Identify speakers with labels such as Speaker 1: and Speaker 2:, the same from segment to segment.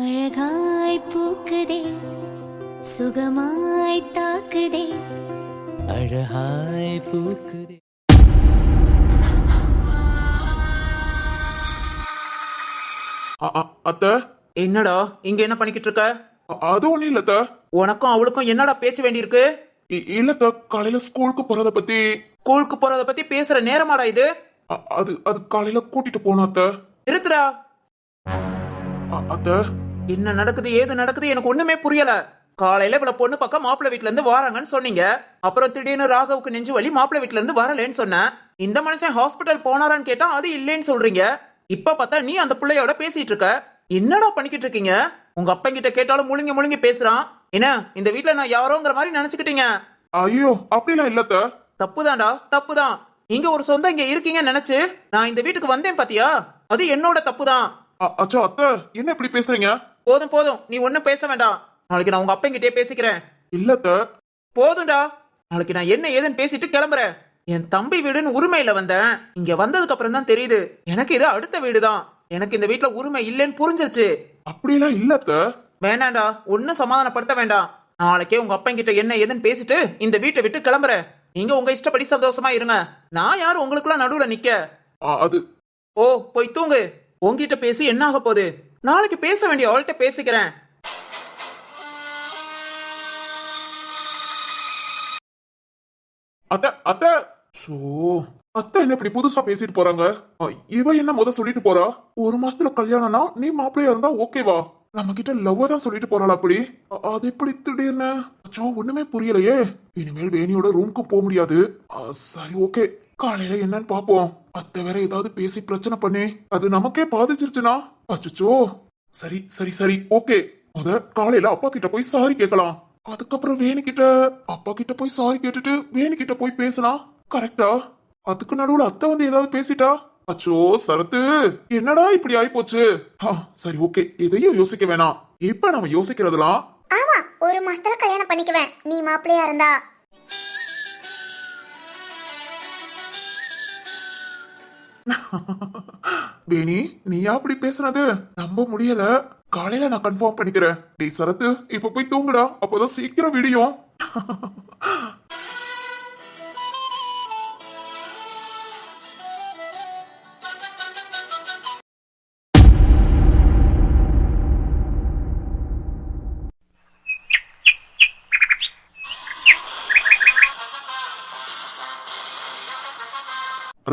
Speaker 1: அழகாய் பூக்குதே சுகமாய் தாக்குதே
Speaker 2: அழகாய் பூக்குதே.
Speaker 3: அத்த,
Speaker 4: என்னடா இங்க என்ன பண்ணிக்கிட்டு இருக்க?
Speaker 3: அது ஒண்ணும் இல்லத்த.
Speaker 4: உனக்கும் அவளுக்கும் என்னடா பேச்சு வேண்டியிருக்கு?
Speaker 3: இல்லத்த, காலையில ஸ்கூலுக்கு போறத பத்தி.
Speaker 4: ஸ்கூலுக்கு போறத பத்தி பேசுற நேரமாடா இது?
Speaker 3: அது அது காலையில கூட்டிட்டு போனோம் அத்த.
Speaker 4: இருக்குடா.
Speaker 3: அத்த,
Speaker 4: என்ன நடக்குது ஏது நடக்குது எனக்கு ஒண்ணுமே புரியல. காலையில இவ்வளவு பொண்ணு பக்கம் மாப்பிள்ளை வீட்டுல இருந்து வராங்கன்னு சொன்னீங்க. அப்புறம் திடீர்னு ராகவுக்கு நெஞ்சு வலி மாப்பிள்ளை வீட்டுல இருந்து வரலன்னு சொன்னேன். இந்த மனுஷன் ஹாஸ்பிட்டல் போனாரான்னு கேட்டா அது இல்லைன்னு சொல்றீங்க. இப்ப பார்த்தா நீ அந்த பிள்ளையோட பேசிட்டு இருக்க. என்னடா பண்ணிக்கிட்டு இருக்கீங்க? உங்க அப்பா கிட்ட கேட்டாலும் முழுங்கி முழுங்கி பேசுறான். என்ன இந்த வீட்டுல நான் யாரோங்கிற மாதிரி நினைச்சுக்கிட்டீங்க?
Speaker 3: ஐயோ அப்படிலாம் இல்லத்த.
Speaker 4: தப்புதான்டா, தப்புதான். நீங்க ஒரு சொந்தம் இங்க இருக்கீங்கன்னு நினைச்சு நான் இந்த வீட்டுக்கு வந்தேன் பாத்தியா? அது என்னோட தப்புதான்.
Speaker 3: அச்சோ அத்த, என்ன இப்படி பேசுறீங்க?
Speaker 4: போதும் போதும், நீ ஒன்னும் பேச வேண்டாம். நாளைக்கு நான் உங்க அப்பா கிட்டே பேசிக்கிறேன்.
Speaker 3: இல்லத்த.
Speaker 4: போதும்டா, நாளைக்கு நான் என்ன ஏதுன்னு பேசிட்டு கிளம்புறேன். என் தம்பி வீடுன்னு உரிமையில வந்தேன். இங்க வந்ததுக்கு அப்புறம் தான் தெரியுது எனக்கு இது அடுத்த வீடுதான். எனக்கு இந்த வீட்டுல உரிமை இல்லைன்னு புரிஞ்சிருச்சு.
Speaker 3: அப்படிலாம் இல்லத்த.
Speaker 4: வேணாண்டா, ஒன்னும் சமாதானப்படுத்த வேண்டாம். நாளைக்கே உங்க அப்பா கிட்ட என்ன ஏதுன்னு பேசிட்டு இந்த வீட்டை விட்டு கிளம்புறேன். நீங்க உங்க இஷ்டப்படி சந்தோஷமா இருங்க. நான் யாரும் உங்களுக்குலாம் நடுவுல நிக்க.
Speaker 3: அது
Speaker 4: ஓ, போய் தூங்கு. உங்ககிட்ட பேசி என்ன ஆக போகுது? நாளைக்கு பேச வேண்டிய அவள்கிட்ட பேசிக்கிறேன்.
Speaker 3: அத்த அத்த சோ அத்த என்ன இப்படி புதுசா பேசிட்டு போறாங்க? இவ என்ன முத சொல்லிட்டு போறா? ஒரு மாசத்துல கல்யாணம்னா நீ மாப்பிள்ளையா இருந்தா ஓகேவா? நம்ம கிட்ட லவ் தான் சொல்லிட்டு போறாளா? அப்படி அது எப்படி திடீர்னு? அச்சோ ஒண்ணுமே புரியலையே. இனிமேல் வேணியோட ரூமுக்கு போக முடியாது. சரி ஓகே, காலையில என்னன்னு பாப்போம். அத்தை வேற ஏதாவது பேசி பிரச்சனை பண்ணி அது நமக்கே பாதிச்சிருச்சுனா அச்சோ. சரி சரி சரி ஓகே, முத காலையில அப்பா கிட்ட போய் சாரி கேட்கலாம். அதுக்கப்புறம் வேணி கிட்ட அப்பா கிட்ட போய் சாரி கேட்டுட்டு வேணி கிட்ட போய் பேசலாம். கரெக்டா? அதுக்கு நடுவுல அத்தை வந்து ஏதாவது பேசிட்டா அச்சோ சரத்து, என்னடா இப்படி ஆயி போச்சு? சரி ஓகே, எதையும் யோசிக்க வேணாம். இப்ப நம்ம யோசிக்கிறதுலாம்
Speaker 1: ஆமா, ஒரு மாசத்துல கல்யாணம் பண்ணிக்குவேன் நீ மாப்பிள்ளையா இருந்தா.
Speaker 3: வேணி, நீயா அப்படி பேசுனது நம்ப முடியல. காலையில நான் கன்ஃபார்ம் பண்ணிக்கிறேன். டேய் சரத்து, இப்ப போய் தூங்குடா, அப்பதான் சீக்கிரம் விடியும்.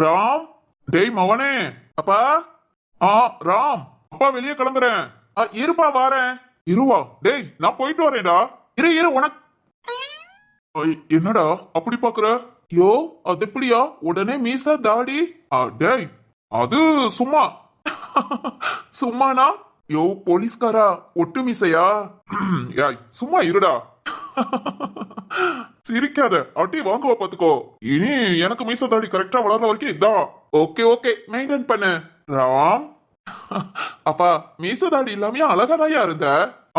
Speaker 3: ராம், டேய் மவனே. அப்பா. ராம், அப்பா வெளியே கிளம்புறேன். இருப்பா வாரேன். இருவா. டேய் நான் போயிட்டு வரேன்டா. இரு இரு உனக்கு. என்னடா அப்படி பாக்குற? யோ அது எப்படியா உடனே மீச தாடி? டேய் அது சும்மா. சும்மானா? யோ போலீஸ்காரா, ஒட்டு மீசையா? யாய் சும்மா இருடா. சிரிக்காத, அட்டி வாங்குவ பாத்துக்கோ. இனி எனக்கு மீச தாடி கரெக்டா வளர்ற வரைக்கும் இதான். ஓகே ஓகே, மெயின்டைன் பண்ணு. ராம், அப்பா மீச தாடி இல்லாம அழகாதாயா இருந்த?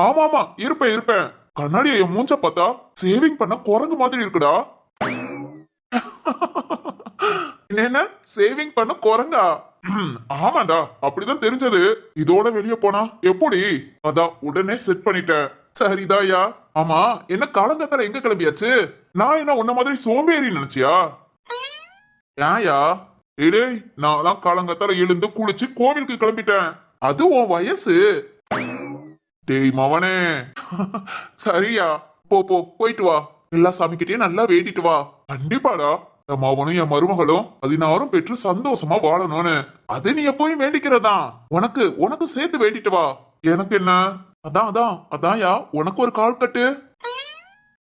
Speaker 3: ஆமா ஆமா, இருப்பேன் இருப்பேன். கண்ணாடிய என் மூஞ்ச பார்த்தா சேவிங் பண்ண குரங்கு மாதிரி இருக்குடா. என்ன சேவிங் பண்ண குரங்கா? ஆமாண்டா, அப்படிதான் தெரிஞ்சது. இதோட வெளியே போனா எப்படி? அதான் உடனே செட் பண்ணிட்டேன். சரிதாயா. ஆமா, என்ன காலங்கத்தால எங்க கிளம்பியாச்சு? நான் என்ன உன்ன மாதிரி சோம்பேறி நினைச்சியா? ஏயா? டேய் நான் காலங்கத்தால எழுந்து குளிச்சு கோவிலுக்கு கிளம்பிட்டேன். அது உன் வயசு. டேய் மவனே. சரியா, போ போ போயிட்டு வா. எல்லா சாமிக்கிட்டயும் நல்லா வேண்டிட்டு வா. கண்டிப்பாடா, என் மவனும் என் மருமகளும் 16 பெற்று சந்தோஷமா வாழணும்னு அது நீ எப்பவும் வேண்டிக்கிறதா. உனக்கு உனக்கு சேர்த்து வேண்டிட்டு வா. எனக்கு என்ன? அதான் அதான் அதான்யா, உனக்கு ஒரு கால் கட்டு.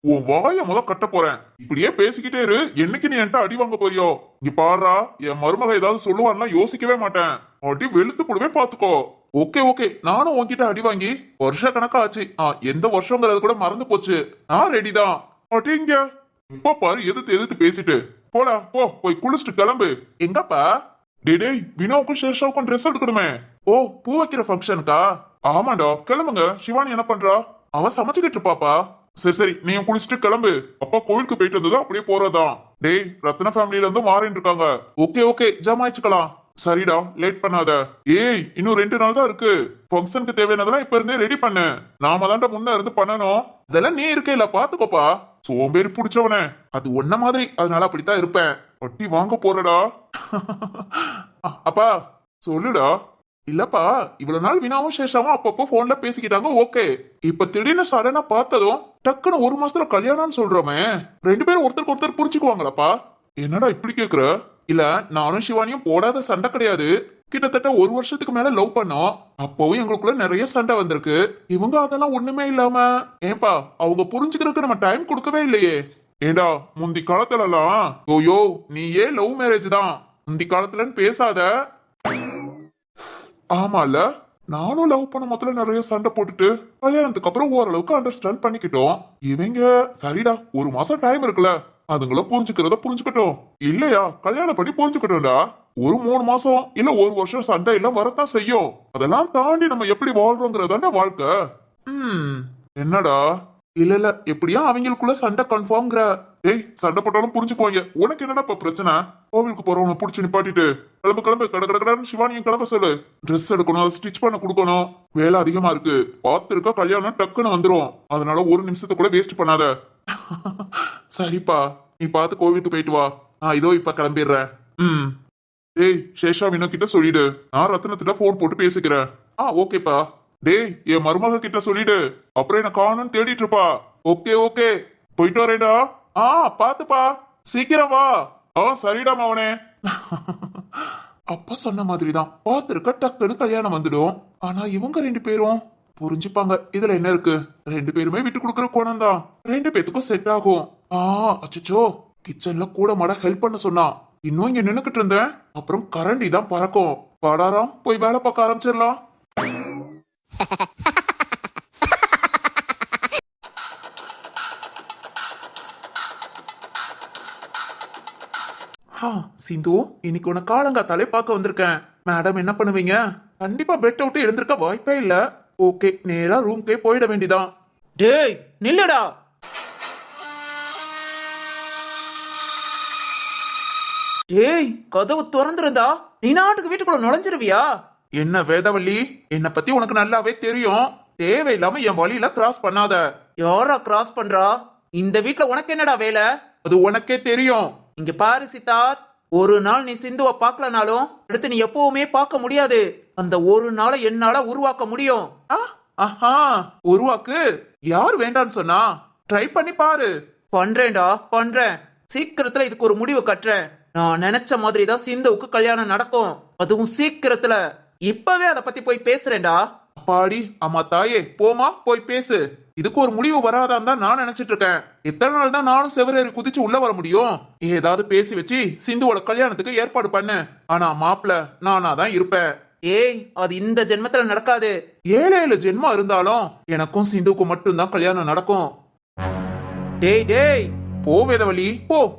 Speaker 3: உன் வாய முத கட்ட போறேன். இப்படியே பேசிக்கிட்டே இரு, என்னைக்கு நீ என்கிட்ட அடி வாங்க போறியோ? இங்க பாடுறா, என் மருமக ஏதாவது சொல்லுவான்னா யோசிக்கவே மாட்டேன். அடி வெளுத்து போடுவே பாத்துக்கோ. ஓகே ஓகே, நானும் உன்கிட்ட அடி வாங்கி வருஷ கணக்கா ஆச்சு. எந்த வருஷங்கிறது கூட மறந்து போச்சு. நான் ரெடி தான். அடிங்க இப்ப பாரு, எதிர்த்து எதிர்த்து பேசிட்டு போடா. போய் குளிச்சுட்டு கிளம்பு. எங்கப்பா? டே வினோவுக்கும் ஷேஷாவுக்கும் ட்ரெஸ் எடுக்கணுமே. ஓ, பூ வைக்கிற ஃபங்க்ஷனுக்கா? ஆமாண்டா, கிளம்புங்க. சிவானி என்ன பண்றா? அவ சமைச்சுக்கிட்டு இருப்பாப்பா. சரி சரி, நீங்க குளிச்சுட்டு கிளம்பு. அப்பா கோவிலுக்கு போயிட்டு வந்ததா அப்படியே போறதா. டேய் ரத்ன ஃபேமிலில இருந்து மாறின்னு இருக்காங்க. ஓகே ஓகே, ஜமாயிச்சுக்கலாம். சரிடா, லேட் பண்ணாத. ஏய், இன்னும் 2 நாள் தான் இருக்கு. ஃபங்க்ஷனுக்கு தேவையானதெல்லாம் இப்ப இருந்தே ரெடி பண்ணு. நாம தான்டா முன்ன இருந்து பண்ணணும். இதெல்லாம் நீ இருக்கேல, பாத்துக்கோப்பா. சோம்பேறி புடிச்சவனே, அது ஒன்ன மாதிரி, அதனால அப்படித்தான் இருப்பேன். வட்டி வாங்க போறடா. அப்பா சொல்லுடா. இல்லப்பா, இவ்வளவு நாள் வினாவும் சேஷாவும் அப்பப்போ போன்ல பேசிக்கிட்டாங்க, ஓகே. இப்ப திடீர்னு சடனா பார்த்ததும் டக்குன்னு 1 மாசத்துல கல்யாணம்னு சொல்றோமே, 2 பேரும் ஒருத்தருக்கு ஒருத்தர் புரிஞ்சுக்குவாங்களாப்பா? என்னடா இப்படி கேக்குற? இல்ல, நானும் சிவானியும் போடாத சண்டை கிடையாது. கிட்டத்தட்ட 1 வருஷத்துக்கு மேல லவ் பண்ணோம். அப்பவும் எங்களுக்குள்ள நிறைய சண்டை வந்திருக்கு. இவங்க அதெல்லாம் ஒண்ணுமே இல்லாம, ஏன்பா அவங்க புரிஞ்சுக்கிறதுக்கு நம்ம டைம் கொடுக்கவே இல்லையே. ஏண்டா, முந்தி காலத்துலலாம் ஓயோ நீ ஏன் லவ் மேரேஜ் தான், முந்தி காலத்துலன்னு பேசாத. ஆமால, நானும் லவ் பண்ண மொத்தல நிறைய சண்டை போட்டுட்டு கல்யாணத்துக்கு அப்புறம் ஓரளவுக்கு அண்டர்ஸ்டாண்ட் பண்ணிக்கிட்டோம். இவங்க சரிடா, 1 மாசம் டைம் இருக்குல்ல, அதுங்கள புரிஞ்சுக்கிறத புரிஞ்சுக்கட்டும். இல்லையா கல்யாணம் பண்ணி புரிஞ்சுக்கட்டும்டா. ஒரு 3 மாசம் இல்ல 1 வருஷம் சண்டை எல்லாம் வரத்தான் செய்யும். அதெல்லாம் தாண்டி நம்ம எப்படி வாழ்றோங்கிறதான வாழ்க்கை. என்னடா? இல்ல எப்படியா அவங்களுக்குள்ள சண்டை கன்ஃபார்ம்ங்கிற. ஏய், சண்டை போட்டாலும் புரிஞ்சுக்குவாங்க. உனக்கு என்னடா இப்ப பிரச்சனை? கோவிலுக்கு போறவனை புடிச்சு நிப்பாட்டிட்டு கிளம்பு கிளம்பு, கடன்னு சிவானியும் கிளம்ப சொல்லு. ட்ரெஸ் எடுக்கணும், ஸ்டிச் பண்ண கொடுக்கணும், வேலை அதிகமா இருக்கு. பார்த்துருக்க கல்யாணம் டக்குன்னு வந்துரும். அதனால 1 நிமிஷத்துக்குள்ள வேஸ்ட் பண்ணாத. சரிப்பா, நீ பார்த்து கோவிலுக்கு போயிட்டு வா. இதோ இப்ப கிளம்பிடுறேன். ஏய், சேஷா வினோ கிட்ட சொல்லிடு, நான் ரத்னத்திட்ட போன் போட்டு பேசிக்கிறேன். ஓகேப்பா. டேய், என் மருமக கிட்ட சொல்லிடு, அப்புறம் என்ன காணும்னு தேடிட்டு இருப்பா. ஓகே ஓகே, போயிட்டு வரேடா. பாத்துப்பா, சீக்கிரம் வா. சரிடா மவனே. அப்பா சொன்ன மாதிரிதான், பார்த்திருக்க டக்குன்னு கல்யாணம் வந்துடும். ஆனா இவங்க 2 பேரும் புரிஞ்சுப்பாங்க. இதுல என்ன இருக்கு, 2 பேருமே விட்டு கொடுக்கற கோணம் தான். 2 பேத்துக்கும் செட் ஆகும். அச்சோ, கிச்சன்ல கூட மாட ஹெல்ப் பண்ண சொன்னா. இன்னும் இங்க நின்னுக்கிட்டு இருந்தேன், அப்புறம் கரண்டி தான் பறக்கும். பாடாராம், போய் வேலை பார்க்க ஆரம்பிச்சிடலாம். சிந்து, இன்னைக்கு உன காலங்காத்தாலே பார்க்க வந்திருக்கேன். மேடம் என்ன பண்ணுவீங்க? கண்டிப்பா பெட் விட்டு எழுந்திருக்க வாய்ப்பே இல்ல. ஓகே, நேரா ரூம்க்கே போயிட வேண்டியதான்.
Speaker 4: டேய் நில்லுடா. டேய், கதவு திறந்திருந்தா நீ நாட்டுக்கு வீட்டுக்குள்ள நுழைஞ்சிருவியா?
Speaker 3: என்ன வேதவள்ளி, என்ன பத்தி உனக்கு நல்லாவே தெரியும். தேவையில்லாம என் வழியில கிராஸ் பண்ணாத.
Speaker 4: யாரா கிராஸ் பண்றா? இந்த வீட்ல உனக்கு என்னடா வேலை?
Speaker 3: அது உனக்கே தெரியும்.
Speaker 4: இங்க பாரு சித்தார்த், ஒரு நாள் நீ சிந்துவ பாக்கலனாலும் அடுத்து நீ எப்பவுமே பார்க்க முடியாது. அந்த ஒரு நாளை என்னால உருவாக்க முடியும்.
Speaker 3: உருவாக்கு. யார் வேண்டான்னு சொன்னா? ட்ரை பண்ணி பாரு.
Speaker 4: பண்றேன்டா, பண்றேன். சீக்கிரத்துல இதுக்கு ஒரு முடிவு கட்டுறேன். நான் நினைச்ச மாதிரி தான் சிந்துவுக்கு கல்யாணம் நடக்கும், அதுவும் சீக்கிரத்துல. இப்பவே அத பத்தி போய் பேசுறேன்டா.
Speaker 3: அப்பாடி, அம்மா தாயே, போமா போய் பேசு. இதுக்கு ஒரு முடிவு வராதான் தான் நான் நினைச்சிட்டு இருக்கேன். எத்தனை நாள் தான் நானும் செவரேறி குதிச்சு உள்ள வர முடியும்? ஏதாவது பேசி வச்சு சிந்துவோட கல்யாணத்துக்கு ஏற்பாடு பண்ணு. ஆனா மாப்பிள்ள நானா தான் இருப்பேன்.
Speaker 4: ஏய், அது இந்த ஜென்மத்துல நடக்காது.
Speaker 3: 7 ஜென்மம் இருந்தாலும் எனக்கும் சிந்துவுக்கு மட்டும்தான் கல்யாணம் நடக்கும்.
Speaker 4: டேய் டேய்,
Speaker 3: போ வேதவழி,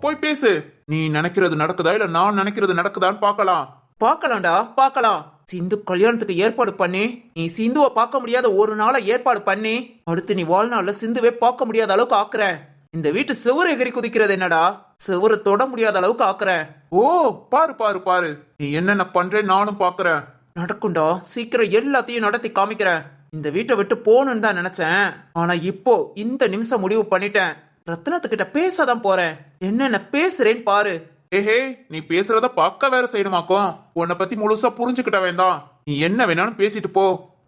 Speaker 3: போய் பேசு. நீ நினைக்கிறது நடக்குதா இல்ல நான் நினைக்கிறது நடக்குதான்னு பாக்கலாம்.
Speaker 4: பாக்கலாம்டா, பாக்கலாம். சிந்து கல்யாணத்துக்கு ஏற்பாடு பண்ணி, நீ சிந்துவை பார்க்க முடியாத ஒரு நாளை ஏற்பாடு பண்ணி, அடுத்து நீ வாழ்நாள்ல சிந்துவே பார்க்க முடியாத அளவுக்கு ஆக்குறேன். இந்த வீட்டு செவுறு எகிரி குதிக்கிறது என்னடா, செவுறு தொட முடியாத அளவுக்கு ஆக்குறேன்.
Speaker 3: பாரு பாரு பாரு, நீ என்னென்ன பண்றேன்னு நானும் பாக்குறேன்.
Speaker 4: நடக்கும்டா, சீக்கிரம் எல்லாத்தையும் நடத்தி காமிக்கிறேன். இந்த வீட்டை விட்டு போகணும்னு தான் நினைச்சேன், ஆனா இப்போ இந்த நிமிஷம் முடிவு பண்ணிட்டேன். ரத்னத்துக்கிட்ட பேசதான் போறேன். என்னென்ன பேசுறேன்னு பாரு.
Speaker 3: ஏஹே, நீ பேசுறத பார்க்க வேற செய்யணுமாக்கும். உன்னை பத்தி முழுசா புரிஞ்சுக்கிட்ட வேண்டாம். நீ என்ன வேணாலும் பேசிட்டு போ.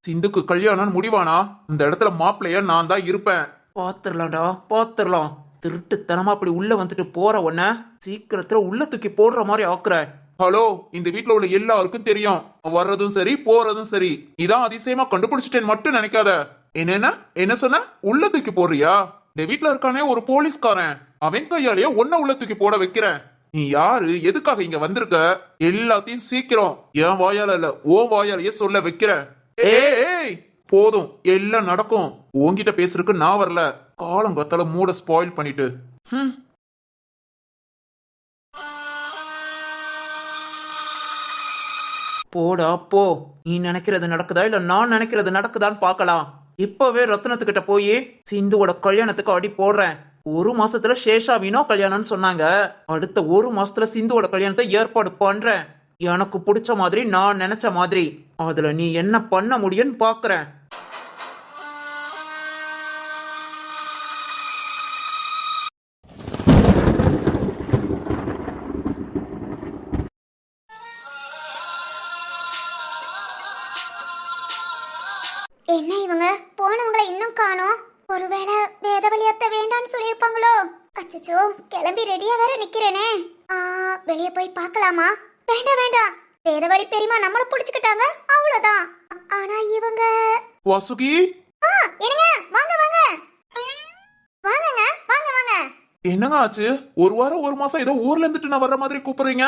Speaker 3: சிந்துக்கு கல்யாணம் முடிவானா இந்த இடத்துல மாப்பிள்ளைய நான் தான் இருப்பேன்.
Speaker 4: பாத்துரலாம்டா, பாத்துரலாம். திருட்டுத்தனமா அப்படி உள்ள வந்துட்டு போற உன்ன சீக்கிரத்துல உள்ள தூக்கி போடுற மாதிரி ஆக்குற.
Speaker 3: ஹலோ, இந்த வீட்டுல உள்ள எல்லாருக்கும் தெரியும், வர்றதும் சரி போறதும் சரி. இதான் அதிசயமா கண்டுபிடிச்சிட்டேன்னு மட்டும் நினைக்காத. என்ன சொன்ன? உள்ள தூக்கி போடுறியா? இந்த வீட்டுல இருக்கானே ஒரு போலீஸ்காரன், அவன் கையாலேயே உன்ன உள்ள தூக்கி போட வைக்கிறேன். நீ யாரு, எதுக்காக இங்க வந்திருக்க, எல்லாத்தையும் சீக்கிரம் என் வாயால இல்ல ஓ வாயாலேயே சொல்ல வைக்கிறேன். ஏய், போதும், எல்லாம் நடக்கும். உன்கிட்ட பேசுறதுக்கு நான் வரல. காலங்கத்தால மூட ஸ்பாயில் பண்ணிட்டு.
Speaker 4: போடா போ. நீ நினைக்கிறது நடக்குதா இல்ல நான் நினைக்கிறது நடக்குதான்னு பாக்கலாம். இப்பவே ரத்னத்துக்கிட்ட போய் சிந்துவோட கல்யாணத்துக்கு அடி போடுறேன். 1 மாசத்துல சேஷா வினோ கல்யாணம்னு சொன்னாங்க, அடுத்த 1 மாசத்துல சிந்துவோட கல்யாணத்தை ஏற்பாடு பண்றேன். எனக்கு பிடிச்ச மாதிரி நான் நினைச்ச மாதிரி அதுல நீ என்ன பண்ண முடியும்னு பாக்குறேன்.
Speaker 1: என்ன இவங்க போனவங்கள இன்னும் காணோம்? ஒருவேளை வேதவழியத்த வேண்டான்னு சொல்லியிருப்பாங்களோ? அச்சச்சோ, கிளம்பி ரெடியா வேற நிக்கிறேனே. வெளியே போய் பார்க்கலாமா? வேண்டாம் வேண்டாம், வேதவழி பெரியமா நம்மள புடிச்சுக்கிட்டாங்க, அவ்வளவுதான். ஆனா இவங்க
Speaker 3: வாசுகி,
Speaker 1: என்னங்க, வாங்க வாங்க வாங்கங்க, வாங்க வாங்க.
Speaker 3: என்னங்க ஆச்சு? ஒரு வாரம் ஒரு மாசம் ஏதோ ஊர்ல இருந்துட்டு நான் வர்ற மாதிரி கூப்பிடுறீங்க.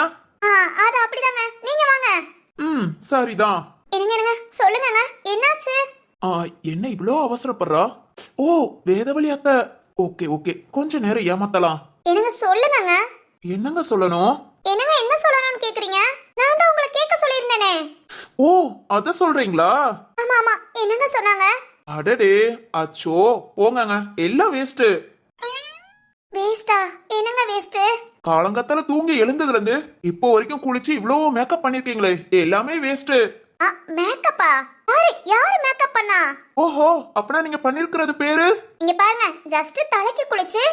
Speaker 1: அது அப்படிதாங்க, நீங்க வாங்க.
Speaker 3: சரிதான்.
Speaker 1: என்னங்க என்னங்க, சொல்லுங்கங்க, என்னாச்சு?
Speaker 3: என்ன இவ்வளோ அவசரப்படுறா? ஓ, வேதவழி அத்தை. ஓகே ஓகே, கொஞ்ச நேரம் ஏமாத்தலாம்.
Speaker 1: என்னங்க சொல்லுங்கங்க.
Speaker 3: என்னங்க சொல்லணும்?
Speaker 1: என்னங்க என்ன சொல்லணும்னு கேக்குறீங்க? நான் தான் உங்களை கேட்க சொல்லியிருந்தேனே.
Speaker 3: ஓ, அத சொல்றீங்களா?
Speaker 1: ஆமா ஆமா, என்னங்க சொன்னாங்க?
Speaker 3: அடடே, அச்சோ, போங்கங்க, எல்லாம் வேஸ்ட்.
Speaker 1: வேஸ்டா? என்னங்க வேஸ்ட்?
Speaker 3: காலங்கத்தால தூங்கி எழுந்ததுல இருந்து இப்போ வரைக்கும் குளிச்சு இவ்வளவு மேக்கப் பண்ணிருக்கீங்களே, எல்லாமே வேஸ்ட்.
Speaker 1: மேக்கப்பா? யாரு மேக்கப் பண்ணா?
Speaker 3: ஓஹோ, அப்பனா நீங்க பண்ணிருக்கிறது பேரு?
Speaker 1: இங்க பாருங்க, ஜஸ்ட் தலைக்கு குளிச்சு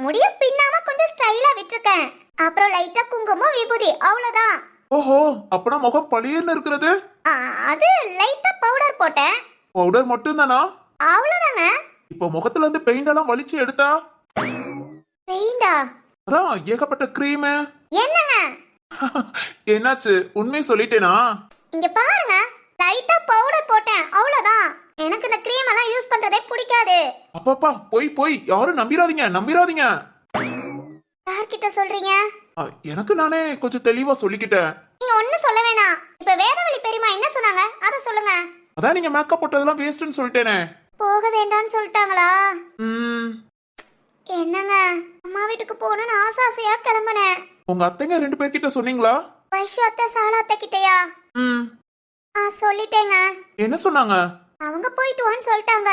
Speaker 1: முடிய பின்னாம கொஞ்சம் ஸ்டைலா விட்டுருக்கேன். அப்புறம் லைட்டா குங்குமம் விபூதி, அவ்வளவுதான்.
Speaker 3: ஓஹோ, அப்பனா முகம் பளிர்னு இருக்கிறது?
Speaker 1: அது லைட்டா பவுடர் போட்டேன்.
Speaker 3: பவுடர் மட்டும் தானா?
Speaker 1: அவ்வளவுதாங்க.
Speaker 3: இப்போ முகத்துல இருந்து பெயிண்ட் எல்லாம் வலிச்சு எடுத்தா?
Speaker 1: பெயிண்டா?
Speaker 3: அதான் ஏகப்பட்ட கிரீம்.
Speaker 1: என்னங்க
Speaker 3: என்னாச்சு, உண்மையை சொல்லிட்டேனா?
Speaker 1: இங்க பாருங்க, லைட்டா பவுடர் போட்டேன், அவ்வளவுதான். எனக்கு இந்த கிரீம் எல்லாம் யூஸ் பண்றதே பிடிக்காது.
Speaker 3: அப்பப்பா, போய் யாரும் நம்பிராதீங்க, நம்பிராதீங்க.
Speaker 1: யார்கிட்ட சொல்றீங்க?
Speaker 3: எனக்கு நானே கொஞ்சம் தெளிவா சொல்லிக்கிட்டேன்.
Speaker 1: நீங்க ஒண்ணும் சொல்ல வேணாம். இப்ப வேதவழி பெரியமா என்ன சொன்னாங்க அத சொல்லுங்க.
Speaker 3: அதான் நீங்க மேக்கப் போட்டதெல்லாம் வேஸ்ட்னு சொல்லிட்டேனே.
Speaker 1: போக வேண்டாம்னு சொல்லிட்டாங்களா? என்னங்க, அம்மா வீட்டுக்கு போகணும்னு ஆசையா கிளம்புனேன்.
Speaker 3: உங்க அத்தைங்க 2 பேர்கிட்ட சொன்னீங்களா?
Speaker 1: வைஷு அத்தை, சாலா அத்தை கிட்டயா? சொல்லிட்டேங்க.
Speaker 3: என்ன சொன்னாங்க?
Speaker 1: அவங்க போயிட்டு வான்னு சொல்லிட்டாங்க.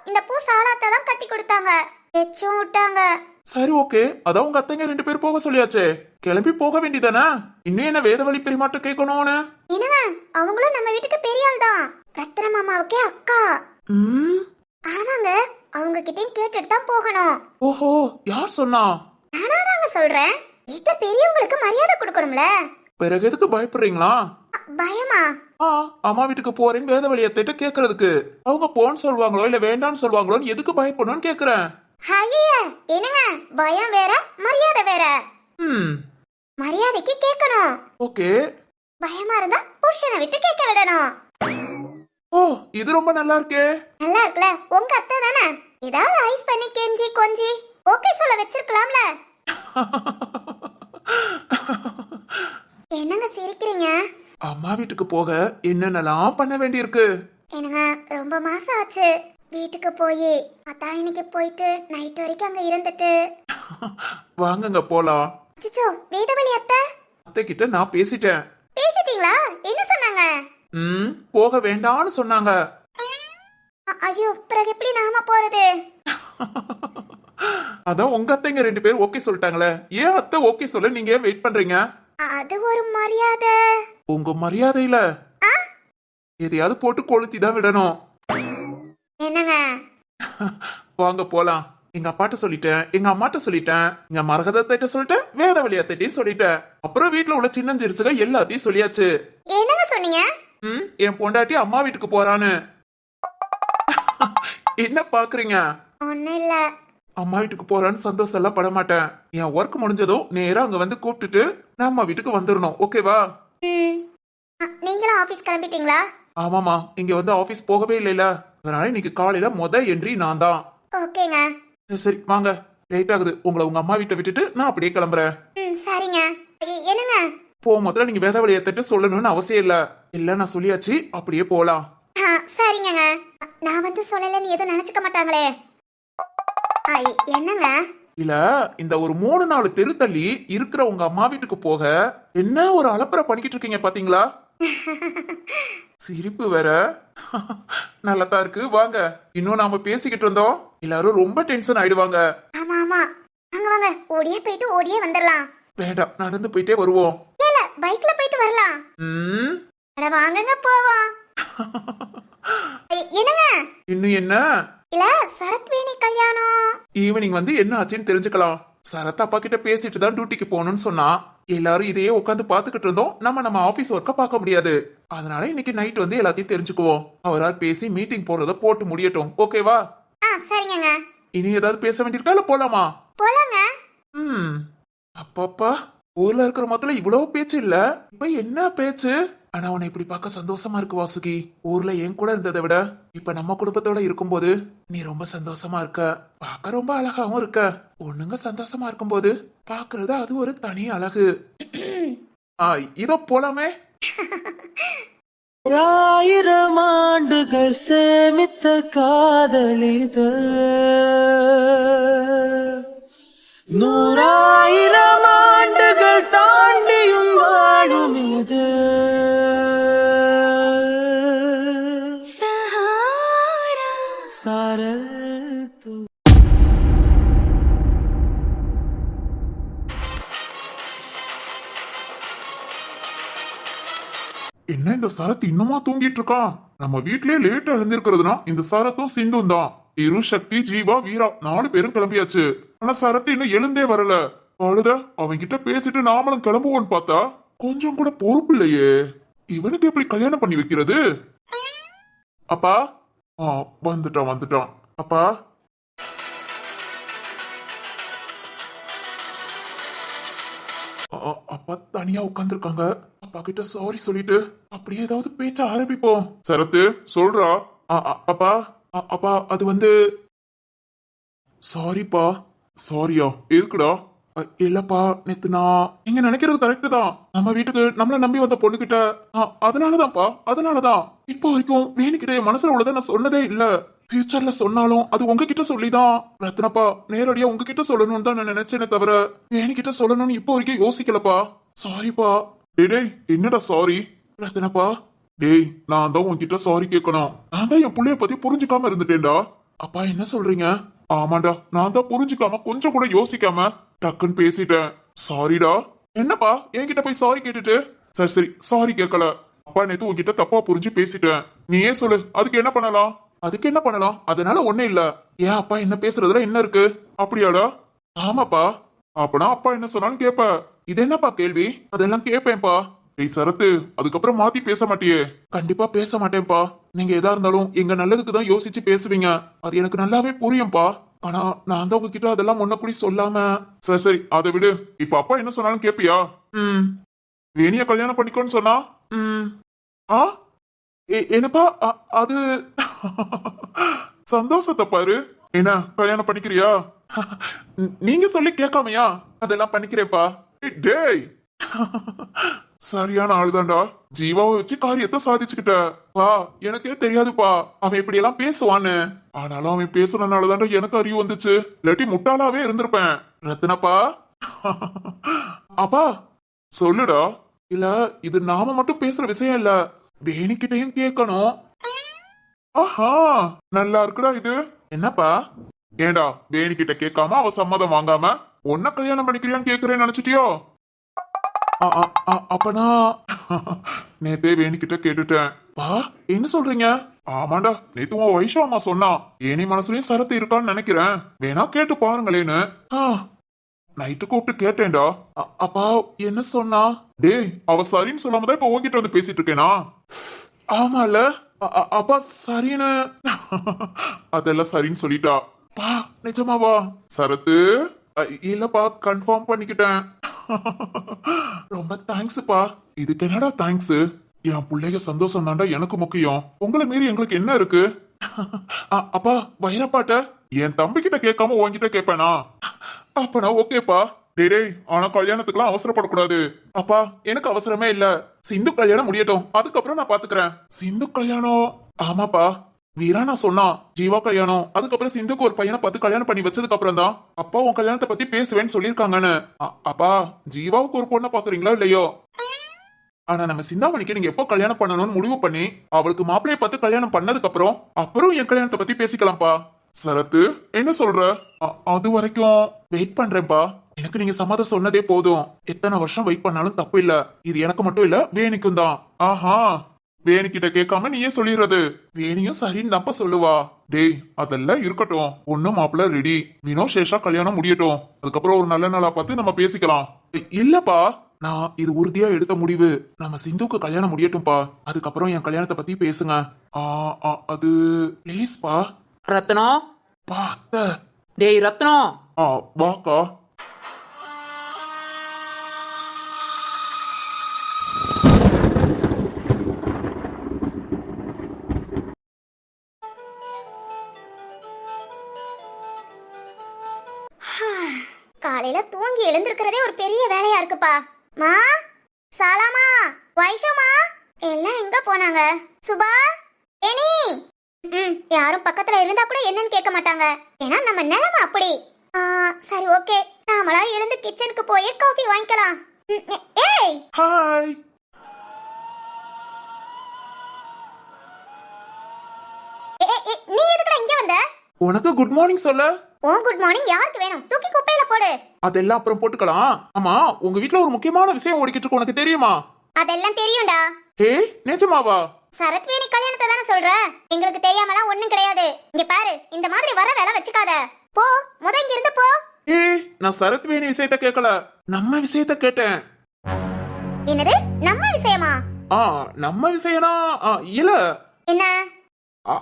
Speaker 1: இந்த பூ சாலா அத்தை தான் கட்டி கொடுத்தாங்க, வெச்சும் விட்டாங்க.
Speaker 3: சரி ஓகே, அதான் உங்க அத்தைங்க 2 பேர் போக சொல்லியாச்சே, கிளம்பி போக வேண்டியதானே. இன்னும் என்ன வேதவழி பெரியமாட்ட கேட்கணும்னு?
Speaker 1: என்னங்க, அவங்களும் நம்ம வீட்டுக்கு பெரிய ஆள் தான், ரத்ன மாமாவுக்கே அக்கா. ஆமாங்க, அவங்க கிட்டயும் கேட்டுட்டு தான் போகணும்.
Speaker 3: ஓஹோ, யார் சொன்னா?
Speaker 1: நானா தாங்க சொல்றேன். வீட்டுல பெரியவங்களுக்கு மரியாதை கொடுக்கணும்ல.
Speaker 3: பிறகு எதுக்கு பயப்படுறீங்களா?
Speaker 1: பயமா?
Speaker 3: அம்மா வீட்டுக்கு போறேன்னு வேதவழி அத்தைட்ட கேக்குறதுக்கு. அவங்க போன்னு சொல்லுவாங்களோ இல்ல வேண்டான்னு சொல்லுவாங்களோன்னு எதுக்கு பயப்படணும்னு கேக்குறேன்.
Speaker 1: என்னங்க, பயம் வேற மரியாதை வேற. மரியாதைக்கு கேட்கணும்.
Speaker 3: ஓகே.
Speaker 1: பயமா இருந்தா புருஷனை விட்டு கேட்க விடணும்.
Speaker 3: ஓ, இது ரொம்ப நல்லா இருக்கே.
Speaker 1: நல்லா இருக்குல, உங்க அத்தை தானே. ஏதாவது ஐஸ் பண்ணி கெஞ்சி கொஞ்சி ஓகே சொல்ல வச்சிருக்கலாம்ல. என்னங்க சிரிக்கிறீங்க?
Speaker 3: அம்மா வீட்டுக்கு போக என்னென்னலாம் பண்ண வேண்டியிருக்கு.
Speaker 1: என்னங்க, ரொம்ப மாசம் ஆச்சு வீட்டுக்கு போய். அதான் இன்னைக்கு போயிட்டு நைட் வரைக்கும் அங்க இருந்துட்டு.
Speaker 3: வாங்குங்க போலாம்.
Speaker 1: அச்சச்சோ, வேதவழி அத்தை?
Speaker 3: அத்தை கிட்ட நான் பேசிட்டேன்.
Speaker 1: பேசிட்டீங்களா? என்ன சொன்னாங்க?
Speaker 3: போக வேண்டாம்னு சொன்னாங்க.
Speaker 1: ஐயோ, பிறகு எப்படி நாம போறது?
Speaker 3: அதான் உங்க அத்தைங்க 2 பேர் ஓகே சொல்லிட்டாங்களே, ஏன் அத்தை ஓகே சொல்ல நீங்க வெயிட் பண்றீங்க?
Speaker 1: அது ஒரு மரியாதை.
Speaker 3: உங்க மரியாதையில எதையாவது போட்டு கொளுத்தி தான் விடணும்.
Speaker 1: என்னங்க?
Speaker 3: வாங்க போலாம். எங்க அப்பாட்ட சொல்லிட்டேன், எங்க அம்மாட்ட சொல்லிட்டேன், எங்க மரகதத்திட்ட சொல்லிட்டேன், வேதவழி அத்தைட்டையும் சொல்லிட்டேன். அப்புறம் வீட்டுல உள்ள சின்னஞ்சிறுசுக எல்லாத்தையும் சொல்லியாச்சு.
Speaker 1: என்னங்க சொன்னீங்க?
Speaker 3: என் பொண்டாட்டி அம்மா வீட்டுக்கு போறான்னு. என்ன பாக்குறீங்க?
Speaker 1: ஒண்ணும் இல்ல.
Speaker 3: அம்மா வீட்டுக்கு போறான்னு சந்தோஷம் எல்லாம் பட மாட்டேன். என் ஒர்க் முடிஞ்சதும் நேரா அங்க வந்து கூப்பிட்டுட்டு நான் அம்மா வீட்டுக்கு வந்துடணும். ஓகேவா?
Speaker 1: நீங்களும் ஆபீஸ் கிளம்பிட்டீங்களா?
Speaker 3: ஆமாமா, இங்க வந்து ஆபீஸ் போகவே இல்லைல, அதனால இன்னைக்கு காலையில என்ட்ரி நான் தான்.
Speaker 1: ஓகேங்க.
Speaker 3: சரி வாங்க, லேட் ஆகுது. உங்களை உங்க அம்மா வீட்டை விட்டுட்டு நான் அப்படியே கிளம்புறேன்.
Speaker 1: சரிங்க. என்னங்க?
Speaker 3: முதல்ல நீங்க வேதவழி அத்தைட்ட சொல்லணும்னு அவசியம் இல்ல. இல்ல நான் சொல்லியாச்சு, அப்படியே போலாம்.
Speaker 1: சரிங்க. நான் வந்து சொல்லலன்னு எதுவும் நினைச்சுக்க மாட்டாங்களே. என்னங்க?
Speaker 3: இல்ல, இந்த ஒரு 3-4 தெரு தள்ளி இருக்கிற உங்க அம்மா வீட்டுக்கு போக என்ன ஒரு அலப்பறை பண்ணிக்கிட்டு இருக்கீங்க பாத்தீங்களா? சிரிப்பு வேற. நல்லதா இருக்கு, வாங்க. இன்னும் நாம பேசிக்கிட்டு இருந்தோம், எல்லாரும் ரொம்ப டென்ஷன் ஆயிடுவாங்க.
Speaker 1: ஆமா ஆமா, வாங்க வாங்க, ஓடியே போயிட்டு ஓடியே வந்துடலாம்.
Speaker 3: வேண்டாம், நடந்து போயிட்டே வருவோம்.
Speaker 1: இல்ல, பைக்ல போயிட்டு வரலாம்.
Speaker 4: ம்
Speaker 1: அட வாங்கங்க போவோம். என்னங்க?
Speaker 4: இன்னும் என்ன
Speaker 1: இல்ல சரத் வேணி கல்யாணம்.
Speaker 4: ஈவினிங் வந்து என்ன ஆச்சுன்னு தெரிஞ்சுக்கலாம். சரத் அப்பா கிட்ட பேசிட்டு தான் டியூட்டிக்கு போகணும்னு சொன்னா. எல்லாரும் இதையே உட்காந்து பாத்துக்கிட்டு இருந்தோம். நம்ம ஆபீஸ் ஒர்க்க பார்க்க முடியாது. அதனால இன்னைக்கு நைட் வந்து எல்லாத்தையும் தெரிஞ்சுக்குவோம். அவரால் பேசி மீட்டிங் போறத போட்டு முடியட்டும். ஓகேவா?
Speaker 1: சரிங்கங்க.
Speaker 4: இனி ஏதாவது பேச வேண்டியிருக்கா இல்ல போலாமா?
Speaker 1: போலாங்க.
Speaker 4: ம் அப்பப்பா, ஊர்ல இருக்கிற மொத்தல இவ்வளவு பேச்சு இல்ல. இப்ப என்ன பேச்சு? ஆனா உன்னை இப்படி பார்க்க சந்தோஷமா இருக்கு வாசுகி. ஊர்ல என் கூட இருந்ததை விட இப்ப நம்ம குடும்பத்தோட இருக்கும்போது நீ ரொம்ப சந்தோஷமா இருக்க. பார்க்க ரொம்ப அழகாவும் இருக்க. ஒண்ணுங்க சந்தோஷமா இருக்கும்போது பாக்குறது அது ஒரு தனி அழகு. இதோ போலாமே.
Speaker 2: 1000 ஆண்டுகள் சேமித்த காதலிது 100,000 ஆண்டுகள் தாண்டியும் வாழும் இது சஹாரா சாரல் தூ.
Speaker 3: என்ன இந்த சரத் இன்னுமா தூங்கிட்டு இருக்கான்? நம்ம வீட்லயே லேட்டா எழுந்திருக்கிறதுனா இந்த சரத்தும் சிந்தும் தான். இரு சக்தி, ஜீவா, வீரா 4 பேரும் கிளம்பியாச்சு. ஆனா சரத் இன்னும் எழுந்தே வரல. அழுத அவன் கிட்ட பேசிட்டு நாமளும் கிளம்புவோன்னு பார்த்தா கொஞ்சம் கூட பொறுப்பு இல்லையே. இவனுக்கு எப்படி கல்யாணம் பண்ணி வைக்கிறது? அப்பா வந்துட்டான். அப்பா அப்பா தனியா உட்கார்ந்துருக்காங்க. அப்பா கிட்ட சாரி சொல்லிட்டு அப்படியே ஏதாவது பேச்ச ஆரம்பிப்போம். சரத்து சொல்றா. அப்பா அப்பா அது வந்து சாரிப்பா. சாரியா? இருக்குடா. இல்லப்பா, நேத்து நான் நீங்க நினைக்கிறது கரெக்ட் தான். நம்ம வீட்டுக்கு நம்மள நம்பி வந்த பொண்ணுகிட்ட அதனாலதான்ப்பா, அதனாலதான் இப்போ வரைக்கும் வேணிக்கிட்ட என் மனசுல உள்ளதை நான் சொன்னதே இல்ல. ஃபியூச்சர்ல சொன்னாலும் அது உங்ககிட்ட சொல்லிதான் ரத்னப்பா, நேரடியா உங்ககிட்ட சொல்லணும்னு தான் நான் நினைச்சேனே தவிர வேணிக்கிட்ட சொல்லணும்னு இப்போ வரைக்கும் யோசிக்கலப்பா. சாரிப்பா. டேய் என்னடா சாரி? ரத்னப்பா டேய், நான் தான் உன்கிட்ட சாரி கேட்கணும். நான் தான் என் புள்ளைய பத்தி புரிஞ்சுக்காம இருந்துட்டேன்டா. அப்பா என்ன சொல்றீங்க? ஆமாண்டா, நான் தான் புரிஞ்சுக்காம கொஞ்சம் கூட யோசிக்காம டக்குன்னு பேசிட்டேன். சாரிடா. என்னப்பா என்கிட்ட போய் சாரி கேட்டுட்டு? சரி சாரி கேட்கல. அப்பா நேத்து உன்கிட்ட தப்பா புரிஞ்சு பேசிட்டேன். நீ ஏன் சொல்லு, அதுக்கு என்ன பண்ணலாம்? அதுக்கு என்ன பண்ணலாம்? அதனால ஒண்ணே இல்ல. ஏன் அப்பா என்ன பேசுறதுல என்ன இருக்கு? அப்படியாடா? ஆமாப்பா. அப்பனா அப்பா என்ன சொன்னாலும் கேப்ப. இது என்னப்பா கேள்வி? அதெல்லாம் கேப்பேன்பா. ஏய் சரத்து, அதுக்கப்புறம் மாத்தி பேச மாட்டியே? கண்டிப்பா பேச மாட்டேன்பா. நீங்க எதா இருந்தாலும் எங்க நல்லதுக்கு தான் யோசிச்சு பேசுவீங்க. அது எனக்கு நல்லாவே புரியும்பா. ஆனா நான் தான் உங்ககிட்ட அதெல்லாம் முன்ன கூடி சொல்லாம. சரி அதை விடு. இப்ப அப்பா என்ன சொன்னாலும் கேப்பியா? வேணிய கல்யாணம் பண்ணிக்கோன்னு சொன்னா ஆ என்னப்பா அது சந்தோஷத்தை பாரு. என்ன கல்யாணம் பண்ணிக்கிறியா? நீங்க சொல்லி கேட்காமையா? அதெல்லாம் பண்ணிக்கிறேப்பா. டேய் சரியான ஆளுதான்டா. ஜீவாவை வச்சு காரியத்தை சாதிச்சுக்கிட்ட. வா, எனக்கே தெரியாதுப்பா அவன் இப்படி எல்லாம் பேசுவான்னு. ஆனாலும் அவன் பேசுறதுனாலதான்டா எனக்கு அறிவு வந்துச்சு. இல்லாட்டி முட்டாளாவே இருந்திருப்பேன். ரத்னப்பா அப்பா சொல்லுடா. இல்ல இது நாம மட்டும் பேசுற விஷயம் இல்ல, வேணிக்கிட்டையும் கேட்கணும். ஆஹா நல்லா இருக்குடா இது. என்னப்பா? ஏண்டா வேணிக்கிட்ட கேட்காம அவ சம்மதம் வாங்காம உன்ன கல்யாணம் பண்ணிக்கிறியான்னு கேக்குறேன்னு நினைச்சிட்டியோ? அப்பனா நேத்தே வேணிக்கிட்ட கேட்டுட்டேன். பா என்ன சொல்றீங்க? ஆமாண்டா, நேத்து உன் வைஷா அம்மா சொன்னா ஏனி மனசுலயும் சரத்து இருக்கான்னு நினைக்கிறேன், வேணா கேட்டு பாருங்களேன்னு. நைட்டு கூப்பிட்டு கேட்டேன்டா. அப்பா என்ன சொன்னா? டேய் அவ சரின்னு சொல்லாம தான் இப்ப உன்கிட்ட வந்து பேசிட்டு இருக்கேனா? ஆமால. அப்பா சரின்னு அதெல்லாம் சரின்னு சொல்லிட்டா. பா நிஜமாவா? சரத்து இல்லப்பா, கன்ஃபார்ம் பண்ணிக்கிட்டேன். ரொம்ப தேங்க்ஸ்ப்பா. இதுக்கு என்னடா தேங்க்ஸ்? என் பிள்ளைங்க சந்தோஷம் தாண்டா எனக்கு முக்கியம். உங்களை மீறி எங்களுக்கு என்ன இருக்கு? அப்பா வைரப்பாட்ட என் தம்பி கிட்ட கேட்காம உன்கிட்ட கேட்பேனா? அப்பனா ஓகேப்பா. டேய் ஆனா கல்யாணத்துக்குலாம் அவசரப்படக்கூடாது. அப்பா எனக்கு அவசரமே இல்ல. சிந்து கல்யாணம் முடியட்டும், அதுக்கப்புறம் நான் பாத்துக்கிறேன். சிந்து கல்யாணம்? ஆமாப்பா, வீரா நான் சொன்னா ஜீவா கல்யாணம், அதுக்கப்புறம் சிந்துக்கு ஒரு பையனை பார்த்து கல்யாணம் பண்ணி வச்சதுக்கு அப்புறம் தான் அப்பா உன் கல்யாணத்தை பத்தி பேசுவேன்னு சொல்லிருக்காங்கன்னு. அப்பா ஜீவாவுக்கு ஒரு பொண்ணை பாக்குறீங்களா இல்லையோ? ஆனா நம்ம சிந்தாமணிக்கு நீங்க எப்போ கல்யாணம் பண்ணணும்னு முடிவு பண்ணி அவளுக்கு மாப்பிள்ளைய பார்த்து கல்யாணம் பண்ணதுக்கு அப்புறம் என் கல்யாணத்தை பத்தி பேசிக்கலாம்ப்பா. சரத்து என்ன சொல்ற? அது வரைக்கும் வெயிட் பண்றேன்ப்பா. எனக்கு நீங்க சம்மதம் சொன்னதே போதும். எத்தனை வருஷம் வெயிட் பண்ணாலும் தப்பு இல்ல. இது எனக்கு மட்டும் இல்ல, வேணிக்கும் தான். ஆஹா, வேணிக்கிட்ட கேட்காம நீயே சொல்லிடுறது. வேணியும் சரின்னு தப்ப சொல்லுவா. டேய், அதெல்லாம் இருக்கட்டும். ஒண்ணும் மாப்பிள்ள ரெடி. வினோ சேஷா கல்யாணம் முடியட்டும். அதுக்கப்புறம் ஒரு நல்ல நாளா பார்த்து நம்ம பேசிக்கலாம். இல்லப்பா, நான் இது உறுதியா எடுத்த முடிவு. நம்ம சிந்துக்கு கல்யாணம் முடியட்டும்பா. அதுக்கப்புறம் என் கல்யாணத்தை பத்தி பேசுங்க. அது ப்ளீஸ்பா.
Speaker 4: ரத்னம்,
Speaker 3: பா அத்தை.
Speaker 4: டேய் ரத்னம்.
Speaker 3: வாக்கா.
Speaker 1: காலையில தூங்கி எழுந்திருக்கிறதே ஒரு பெரிய வேலையா இருக்குப்பா. மா, சாலாமா, வைஷோமா எல்லாம் எங்க போனாங்க? சுபா, ஏனி. யாரும் பக்கத்துல இருந்தா கூட என்னன்னு கேட்க மாட்டாங்க. ஏன்னா நம்ம நிலைமை அப்படி. சரி, ஓகே, நாமளா எழுந்து கிச்சனுக்கு போய் காஃபி வாங்கிக்கலாம். ஏய்,
Speaker 3: ஹாய்.
Speaker 1: நீ எதுக்குடா இங்க வந்த?
Speaker 3: உனக்கு குட் மார்னிங் சொல்ல.
Speaker 1: ஓ குட் மார்னிங் யாருக்கு வேணும்? தூக்கி குப்பையில போடு.
Speaker 3: அதெல்லாம் அப்புறம் போட்டுக்கலாம். ஆமா, உங்க வீட்ல ஒரு முக்கியமான விஷயம் ஓடிக்கிட்டு இருக்கு, உனக்கு தெரியுமா?
Speaker 1: அதெல்லாம் தெரியும்டா.
Speaker 3: ஏய், நிஜமாவா?
Speaker 1: சரத்வேணி கல்யாணத்தை தானே சொல்ற? எங்களுக்கு தெரியாமலாம் ஒண்ணும் கிடையாது. இங்க பாரு, இந்த மாதிரி வர வேலை வச்சுக்காத. போ, முத இங்க இருந்து போ.
Speaker 3: ஏய், நான் சரத் வேணி விஷயத்த கேட்கல, நம்ம விஷயத்த கேட்டேன்.
Speaker 1: என்னது, நம்ம விஷயமா?
Speaker 3: நம்ம விஷயம்னா இல்ல,
Speaker 1: என்ன?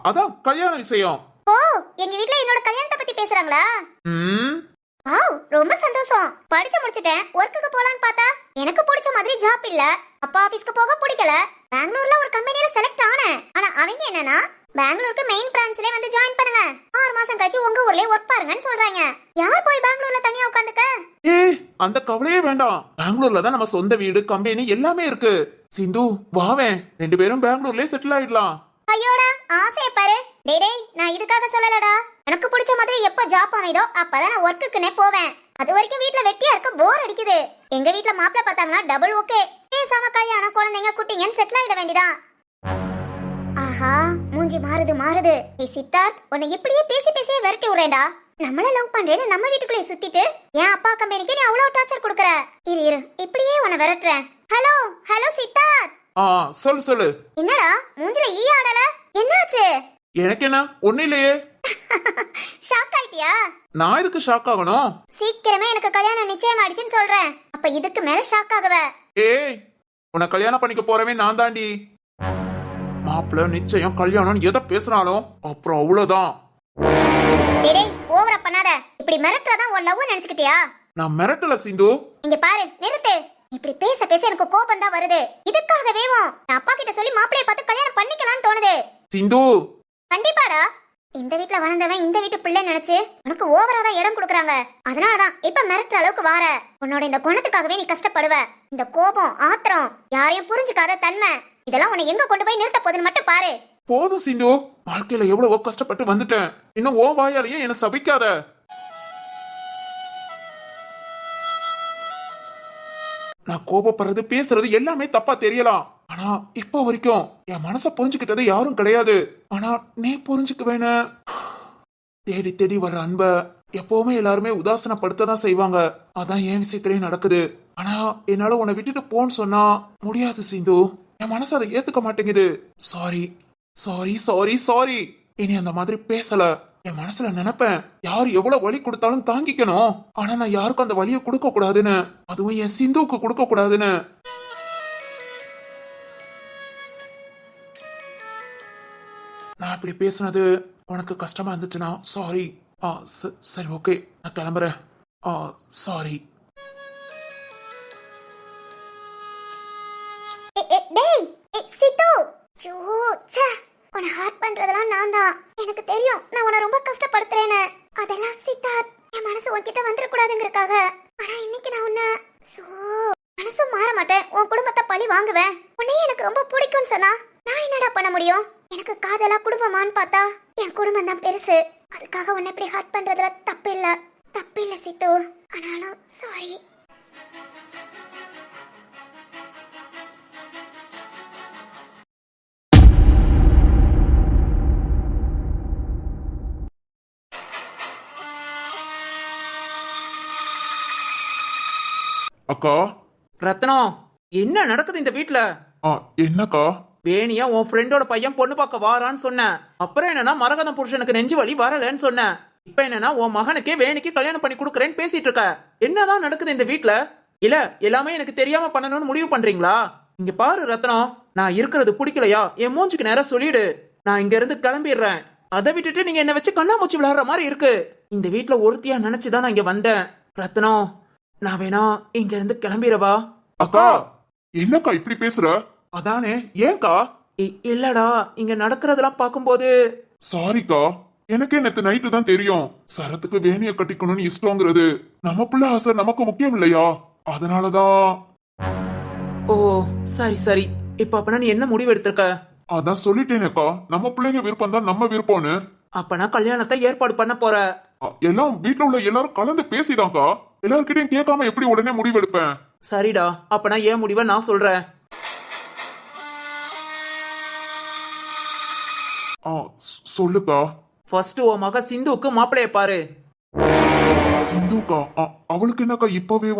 Speaker 3: அதான் கல்யாண விஷயம்.
Speaker 1: ஓ, எங்க வீட்ல என்னோட கல்யாணத்தை பத்தி பேசுறாங்களா?
Speaker 3: ம்,
Speaker 1: வாவ், ரொம்ப சந்தோஷம். படிச்சு முடிச்சிட்டேன், ஒர்க்குக்கு போலான்னு பார்த்தா எனக்கு பிடிச்ச மாதிரி ஜாப் இல்ல. அப்பா ஆபீஸ்க்கு போக பிடிக்கல. பெங்களூர்ல ஒரு கம்பெனில செலக்ட் ஆனேன். ஆனா அவங்க என்னன்னா, பெங்களூருக்கு மெயின் பிரான்ச்லயே வந்து ஜாயின் பண்ணுங்க, 6 மாசம் கழிச்சு உங்க ஊர்லயே ஒர்க் பாருங்கன்னு சொல்றாங்க. யார் போய் பெங்களூர்ல தனியா உட்காந்துக்க?
Speaker 3: ஏய், அந்த கவலையே வேண்டாம். பெங்களூர்ல தான் நம்ம சொந்த வீடு, கம்பெனி எல்லாமே இருக்கு. சிந்து, வாவேன், 2 பேரும் பெங்களூர்லயே செட்டில் ஆயிடலாம்.
Speaker 1: ஐயோடா, ஆசைய பாரு. டேய், நான் இதுக்காக சொல்லலடா. எனக்கு பிடிச்ச மாதிரி எப்ப ஜாப் அமைதோ அப்பதான் நான் ஒர்க்குக்குனே போவேன். அது வரைக்கும் வீட்ல வெட்டியா இருக்க போர் அடிக்குது. எங்க வீட்ல மாப்பிள்ள பார்த்தாங்கன்னா டபுள் ஓகே. பேசாம கல்யாணம், குழந்தைங்க, குட்டிங்கன்னு செட்டில் ஆயிட வேண்டியதான். ஆஹா, மூஞ்சி மாறுது. ஏய் சித்தார்த், உன்னை இப்படியே பேசியே விரட்டி விடுறேன்டா. நம்மள லவ் பண்றேன்னு நம்ம வீட்டுக்குள்ளே சுத்திட்டு என் அப்பா கம்பெனிக்கு நீ அவ்வளவு டார்ச்சர் கொடுக்கற. இரு, இப்படியே உன்னை விரட்டுறேன். ஹலோ சித்தார்த்.
Speaker 3: சொல்லு.
Speaker 1: என்னடா மூஞ்சில ஈ ஆடல? என்னாச்சு?
Speaker 3: எனக்கு என்ன, ஒண்ணு இல்லையே.
Speaker 1: ஷாக் ஆயிட்டியா?
Speaker 3: நான் இதுக்கு ஷாக் ஆகணும்?
Speaker 1: சீக்கிரமே எனக்கு கல்யாணம் நிச்சயம் ஆயிடுச்சுன்னு சொல்றேன். அப்ப இதுக்கு மேல ஷாக் ஆகுவ?
Speaker 3: ஏய், உன்னை கல்யாணம் பண்ணிக்க போறவே நான் தாண்டி. மாப்பிள்ள நிச்சயம் கல்யாணம் எதை பேசுறாலும் அப்புறம் அவ்வளவுதான்.
Speaker 1: டேய், ஓவரா பண்ணாத. இப்படி மிரட்டறதான் உன் லவ் நினைச்சுக்கிட்டியா?
Speaker 3: நான் மிரட்டல சிந்து.
Speaker 1: இங்க பாரு, நிறுத்து. இப்படி பேச எனக்கு கோபம் தான் வருது. இதுக்காகவே நான் அப்பா கிட்ட சொல்லி மாப்பிளைய பார்த்து கல்யாணம் பண்ணிக்கலாம்னு தோணுது.
Speaker 3: சிந்து,
Speaker 1: கண்டிப்பாடா. இந்த வீட்ல வளர்ந்தவன் இந்த வீட்டு பிள்ளை நினைச்சு உனக்கு ஓவரா தான் இடம் கொடுக்கறாங்க. அதனாலதான் இப்ப மிரட்டுற அளவுக்கு வார. உன்னோட இந்த குணத்துக்காகவே நீ கஷ்டப்படுவ. இந்த கோபம், ஆத்திரம், யாரையும் புரிஞ்சுக்காத தன்மை, இதெல்லாம் உன்னை எங்க கொண்டு போய் நிறுத்த போகுதுன்னு மட்டும் பாரு.
Speaker 3: போதும் சிந்து, வாழ்க்கையில எவ்வளவோ கஷ்டப்பட்டு வந்துட்டேன். இன்னும் ஓ வாயாலேயே என்ன சபிக்காத. நான் கோபப்படுறது, பேசுறது எல்லாமே தப்பா தெரியலாம். ஆனா இப்ப வரைக்கும் என் மனச புரிஞ்சுக்கிட்டது யாரும் கிடையாது. ஆனா நீ புரிஞ்சுக்குவேன. தேடி வர்ற அன்ப எப்பவுமே எல்லாருமே உதாசனப்படுத்ததான் செய்வாங்க. அதான் என் விஷயத்திலேயே நடக்குது. ஆனா என்னால உன்னை விட்டுட்டு போன்னு சொன்னா முடியாது சிந்து. என் மனசு அதை ஏத்துக்க மாட்டேங்குது. சாரி. இனி அந்த மாதிரி பேசல. என் மனசுல நினைப்பேன், யாரு எவ்வளவு வலி கொடுத்தாலும் தாங்கிக்கணும். ஆனா நான் யாருக்கும் அந்த வலியை கொடுக்க கூடாதுன்னு, அதுவும் என் சிந்துவுக்கு கொடுக்க கூடாதுன்னு. நான் இப்படி பேசுனது உனக்கு கஷ்டமா இருந்துச்சுன்னா சாரி. சரி, ஓகே, நான் கிளம்புறேன். சாரி.
Speaker 1: டேய், சித்து. உன்னை ஹார்ட் பண்றதெல்லாம் நான் தான். எனக்கு தெரியும் நான் உன்னை ரொம்ப கஷ்டப்படுத்துறேன்னு. அதெல்லாம் சித்தார்த், என் மனசு உன்கிட்ட வந்துடக்கூடாதுங்கிறதுக்காக. ஆனா இன்னைக்கு நான் உன்னை மனசு மாற மாட்டேன். உன் குடும்பத்தை பழி வாங்குவேன். உன்னையே எனக்கு ரொம்ப பிடிக்கும்னு சொன்னா நான் என்னடா பண்ண முடியும்? எனக்கு காதலா குடும்பமான்னு பார்த்தா என் குடும்பம் தான் பெருசு. அதுக்காக உன்னை இப்படி ஹார்ட் பண்றதுல தப்பில்ல சித்து. ஆனாலும் சாரி.
Speaker 3: அக்கா.
Speaker 4: ரத்னம், என்ன நடக்குது இந்த வீட்ல?
Speaker 3: என்னக்கா?
Speaker 4: வேணியா உன் ஃப்ரெண்டோட பையன் பொண்ணு பார்க்க வாரான்னு சொன்னேன். அப்புறம் என்னன்னா மரகதம் புருஷனுக்கு நெஞ்சு வலி வரலன்னு சொன்னேன். இப்ப என்னன்னா உன் மகனுக்கே வேணிக்கு கல்யாணம் பண்ணி கொடுக்கறேன்னு பேசிட்டு இருக்க. என்னதான் நடக்குது இந்த வீட்ல? இல்ல எல்லாமே எனக்கு தெரியாம பண்ணணும்னு முடிவு பண்றீங்களா? இங்க பாரு ரத்னம், நான் இருக்கிறது பிடிக்கலையா என் மூஞ்சுக்கு நேரம் சொல்லிடு. நான் இங்க இருந்து கிளம்பிடுறேன். அதை விட்டுட்டு நீங்க என்ன வச்சு கண்ணாமூச்சி விளையாடுற மாதிரி இருக்கு. இந்த வீட்ல ஒருத்தியா நினைச்சுதான் நான் இங்க வந்தேன். ரத்னம், நான் வேணா இங்க இருந்து கிளம்பிடவா?
Speaker 3: அக்கா, என்னக்கா இப்படி பேசுற?
Speaker 4: அதானே, ஏன்கா? இல்லடா, இங்க நடக்கிறதெல்லாம் பார்க்கும்போது
Speaker 3: சாரிக்கா, எனக்கே நேத்து நைட்டு தான் தெரியும் சரத்துக்கு வேணிய கட்டிக்கணும்னு இஷ்டங்கிறது. நம்ம பிள்ளை ஆசை நமக்கு முக்கியம் இல்லையா? அதனாலதான்.
Speaker 4: ஓ சரி சரி, இப்ப அப்பனா நீ என்ன முடிவு எடுத்திருக்க?
Speaker 3: அதான் சொல்லிட்டேனேக்கா, நம்ம பிள்ளைங்க விருப்பம் தான் நம்ம விருப்பம்னு.
Speaker 4: அப்பனா கல்யாணத்தை ஏற்பாடு பண்ண போற?
Speaker 3: எல்லாம் வீட்டுல உள்ள எல்லாரும் கலந்து பேசிதான்க்கா. எல்லார்கிட்டயும் கேட்காம எப்படி உடனே முடிவெடுப்பேன்?
Speaker 4: சரிடா, அப்பனா ஏன் முடிவை நான் சொல்றேன்.
Speaker 3: சொல்லுக்கா.
Speaker 4: ஃபர்ஸ்ட் உன் மக சிந்துவுக்கு மாப்பிளைய பாரு.
Speaker 3: சிந்துக்கா? அவளுக்கு என்னக்கா இப்பவே?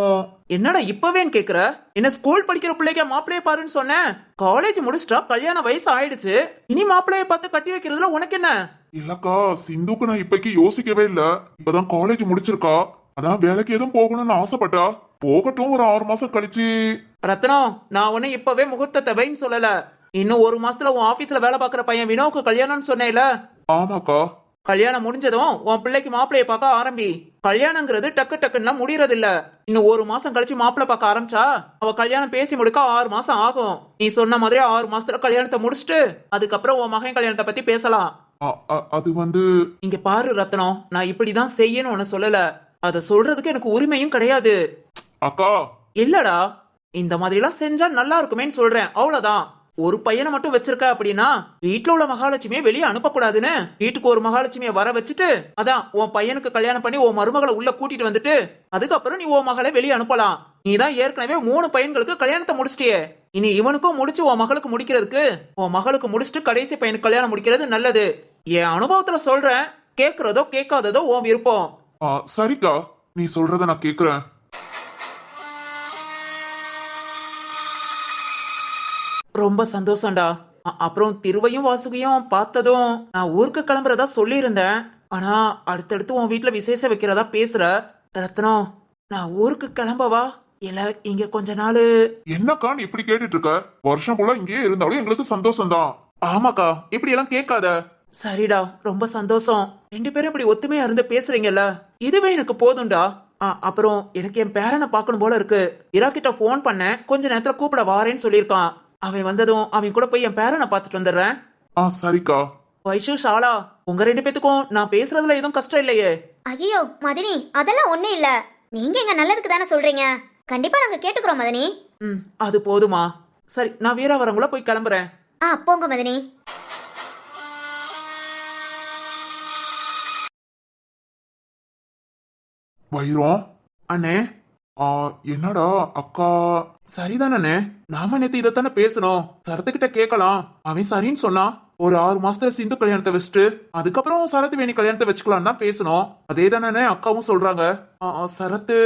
Speaker 4: என்னடா இப்பவேன்னு கேக்குற? என்ன ஸ்கூல் படிக்கிற பிள்ளைக்கு மாப்பிளைய பாருன்னு சொன்னேன். காலேஜ் முடிச்சிட்டா, கல்யாண வயசு ஆயிடுச்சு. இனி மாப்பிளைய பார்த்து கட்டி வைக்கிறதுல உனக்கு என்ன?
Speaker 3: இல்லக்கா, சிந்துக்கு நான் இப்பக்கு யோசிக்கவே இல்ல. இப்பதான் காலேஜ் முடிச்சிருக்கா. அதான் வேலைக்கு எதுவும் போகணும்னு ஆசைப்பட்டா. போகட்டும், ஒரு 6 மாசம் கழிச்சு.
Speaker 4: ரத்னம், நான் உன்னை இப்பவே முகூர்த்தத்தை வைன்னு சொல்லல. இன்னும் 1 மாசத்துல உன் ஆபீஸ்ல வேலை பாக்குற பையன் வினோவுக்கு கல்யாணம்னு சொன்னேல.
Speaker 3: ஆமாக்கா.
Speaker 4: கல்யாணம் முடிஞ்சதும் உன் பிள்ளைக்கு மாப்பிளைய பார்க்க ஆரம்பி. கல்யாணங்கிறது டக்கு டக்குன்னா முடியறது இல்ல. இன்னும் 1 மாசம் கழிச்சு மாப்பிள்ளை பார்க்க ஆரம்பிச்சா அவ கல்யாணம் பேசி முடிக்க 6 மாசம் ஆகும். நீ சொன்ன மாதிரி 6 மாசத்துல கல்யாணத்தை முடிச்சுட்டு அதுக்கப்புறம் உன் மகன் கல்யாணத்தை பத்தி பேசலாம்.
Speaker 3: அது வந்து.
Speaker 4: இங்க பாரு ரத்னம், நான் இப்படிதான் செய்யணும் உன்ன சொல்லல. அத சொல்றதுக்கு எனக்கு உரிமையும் கிடையாது.
Speaker 3: அக்கா.
Speaker 4: இல்லடா, இந்த மாதிரி எல்லாம் செஞ்சா நல்லா இருக்குமேன்னு சொல்றேன், அவ்வளவுதான். ஒரு பையனை மட்டும் வச்சிருக்க அப்படின்னா வீட்டுல உள்ள மகாலட்சுமியை வெளியே அனுப்பக்கூடாதுன்னு வீட்டுக்கு ஒரு மகாலட்சுமியை வர வச்சுட்டு, அதான் உன் பையனுக்கு கல்யாணம் பண்ணி உன் மருமகளை உள்ள கூட்டிட்டு வந்துட்டு அதுக்கப்புறம் நீ உன் மகளை வெளியே அனுப்பலாம். நீதான் ஏற்கனவே 3 பையன்களுக்கு கல்யாணத்தை முடிச்சிட்டியே. இனி இவனுக்கும் முடிச்சு உன் மகளுக்கு முடிக்கிறதுக்கு உன் மகளுக்கு முடிச்சுட்டு கடைசி பையனுக்கு கல்யாணம் முடிக்கிறது நல்லது. என் அனுபவத்துல சொல்றேன், கேக்குறதோ கேட்காததோ உன் விருப்பம்.
Speaker 3: சரிக்கா, நீ சொல்றத நான் கேக்குறேன்.
Speaker 4: ரொம்ப சந்தோஷம்டா. அப்புறம் திருவையும் வாசுகையும் பார்த்ததும் நான் ஊருக்கு கிளம்புறதா சொல்லியிருந்தேன். ஆனா அடுத்தடுத்து உன் வீட்டுல விசேஷம் வைக்கிறதா பேசுற. ரத்னம், நான் ஊருக்கு கிளம்பவா இல்ல இங்க கொஞ்ச நாள்?
Speaker 3: என்னக்கா நீ இப்படி கேட்டுட்டு இருக்க? வருஷம் போல இங்கேயே இருந்தாலும் எங்களுக்கு சந்தோஷம் தான்.
Speaker 4: ஆமாக்கா, இப்படி எல்லாம் கேட்காத. சரிடா, ரொம்ப சந்தோஷம். 2 பேரும் இப்படி ஒத்துமையா இருந்து பேசுறீங்கல்ல, இதுவே எனக்கு போதும்டா. அப்புறம் எனக்கு என் பேரனை பார்க்கணும் போல இருக்கு. இரா கிட்ட போன் பண்ண, கொஞ்ச நேரத்துல கூப்பிட வாரேன்னு சொல்லியிருக்கான். அவன் வந்ததும் அவன் கூட போய் என் பேரனை பார்த்துட்டு வந்துடுறேன்.
Speaker 3: சரிக்கா.
Speaker 4: வைஷு, ஷாலா, உங்க 2 பேத்துக்கும் நான் பேசுறதுல எதுவும் கஷ்டம் இல்லையே?
Speaker 1: ஐயோ மதினி, அதெல்லாம் ஒண்ணும் இல்ல. நீங்க எங்க நல்லதுக்கு தானே சொல்றீங்க. கண்டிப்பா நாங்க கேட்டுக்கிறோம் மதினி.
Speaker 4: அது போதுமா? சரி, நான் வீராவரங்குள்ள போய் கிளம்புறேன்.
Speaker 1: போங்க மதினி.
Speaker 3: வைரம்.
Speaker 4: அண்ணே.
Speaker 3: என்னடா அக்கா?
Speaker 4: சரிதானே, நாம நேத்து இதைத்தானே பேசணும். சரத்துக்கிட்ட கேட்கலாம், அவன் சரின்னு சொன்னான். ஒரு 6 மாசத்துல சிந்து கல்யாணத்தை வச்சுட்டு அதுக்கப்புறம் சரத்து வேணி கல்யாணத்தை வச்சுக்கலாம் தான் பேசணும். அதே தானே அக்காவும் சொல்றாங்க. சரத்து.